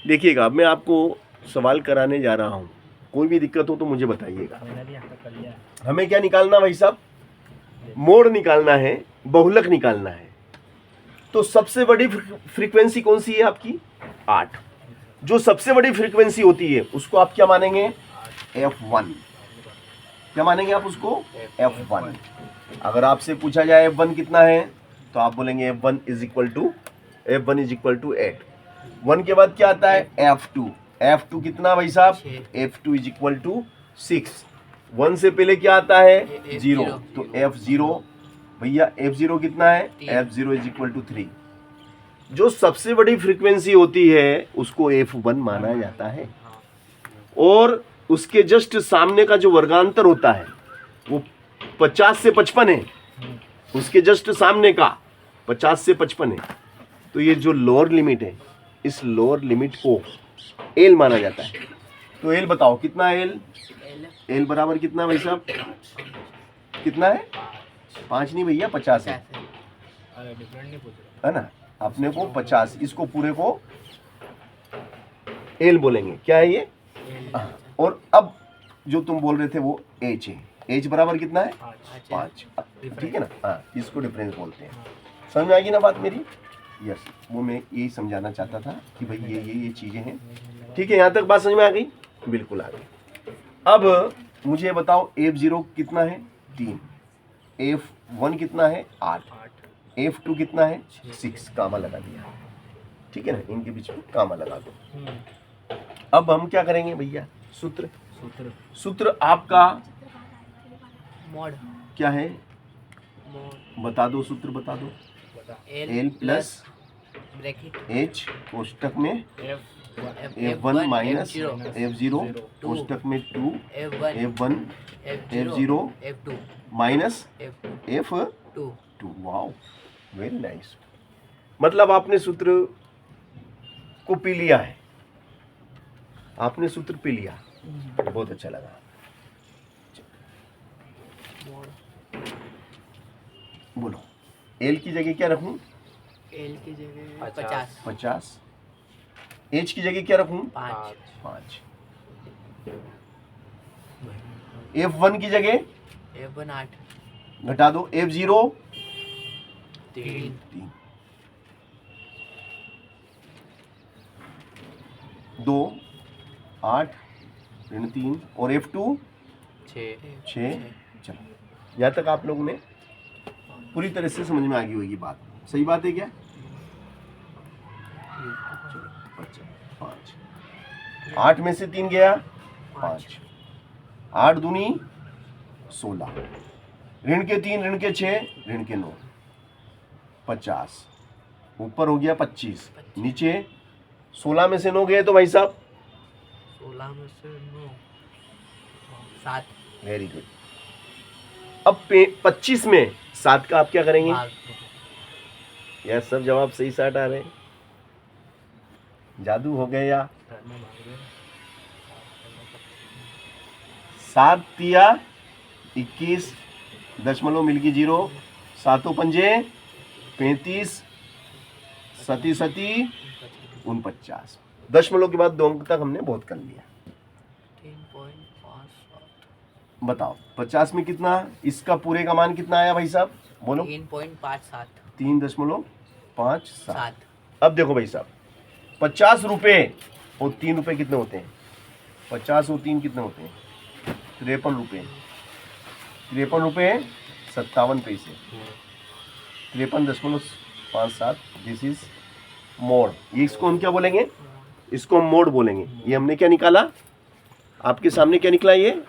देखिएगा, अब मैं आपको सवाल कराने जा रहा हूँ, कोई भी दिक्कत हो तो मुझे बताइएगा। हमें क्या निकालना भाई साहब? मोड निकालना है, बहुलक निकालना है। तो सबसे बड़ी फ्रीक्वेंसी कौन सी है आपकी? 8। जो सबसे बड़ी फ्रीक्वेंसी होती है उसको आप क्या मानेंगे? F1। क्या मानेंगे आप उसको? F1। अगर आपसे पूछा जाए F1 कितना है तो आप बोलेंगे F1 इज इक्वल टू 8। 1 के बाद क्या आता है? F2। F2 कितना भाई साहब? F2 is equal to 6। 1 से पहले क्या आता है? 0। तो F0 भैया, F0 कितना है? F0 is equal to 3। जो सबसे बड़ी फ्रीक्वेंसी होती है उसको F1 माना जाता है। और उसके जस्ट सामने का जो वर्गांतर होता है वो 50 से 55 है। उसके जस्ट सामने का 50 से 55 है। तो ये जो लोअर लिमिट है, इस लोअर लिमिट को एल माना जाता है। तो एल बताओ कितना है? एल बराबर कितना भाई साहब? कितना है? 5 नहीं भैया, 50 है ना? अपने को 50, इसको पूरे को एल बोलेंगे। क्या है ये? और अब जो तुम बोल रहे थे वो एच है। एच बराबर कितना है? 5। ठीक है ना? हाँ, इसको डिफरेंस बोलते हैं। समझ में आएगी ना बात मेरी? यस, वो मैं यही समझाना चाहता था कि भाई ये चीजें हैं। ठीक है, यहाँ तक बात समझ में आ गई? बिल्कुल आ गई। अब मुझे बताओ F0 कितना है? 3। F1 कितना है? 8। F2 कितना है? 6। कामा लगा दिया। ठीक है ना? इनके बीच में कामा लगा दो। अब हम क्या करेंगे भैया? सूत्र आपका मॉड क्या है? बता दो, सूत्र बता दो। L प्लस H कोष्टक में F1 माइनस F0 कोष्टक में 2 F1 F0 minus F2। Wow, very nice. मतलब आपने सूत्र को पी लिया है। आपने सूत्र पी लिया, बहुत अच्छा लगा। बोलो, एल की जगह क्या रखूं? एल की जगह 50। एच की जगह क्या रखूं? 5। F1 की जगह F1 8 घटा दो। F0 3 2 8 ऋण 3 और F2 6। चलो, यहाँ तक आप लोगों ने पूरी तरह से समझ में आ गई होगी बात। सही बात है क्या? चलो, 5। 8 में से 3 गया 5। 8 दूनी 16। ऋण के 3, ऋण के 6, ऋण के 9, 50। ऊपर हो गया 25, नीचे 16 में से 9 गए तो भाई साहब 16 में से 9 7। Very good. अब 25 में 7 का आप क्या करेंगे? यार सब जवाब सही साट आ रहे हैं। जादू हो गया। 7 तिया 21 दशमलव मिल गई 0। 7 पंजे 35 सती 49। दशमलव के बाद 2 अंक तक हमने बहुत कर लिया। 3.57। बताओ 50 में कितना? इसका पूरे का मान कितना आया भाई साहब? बोलो। 3.57। 3.57। अब देखो भाई साहब, 50 रुपए और 3 रुपए कितने होते हैं? 50 और 3 कितने होते हैं? 53 रुपए। 53 रुपए 57 पैसे। 53.57। This is mode. ये इसको हम क्या बोलेंगे? इसको हम मोड बोलेंगे। ये हमने क्या निकाला? आपके सामने क्या निकला? ये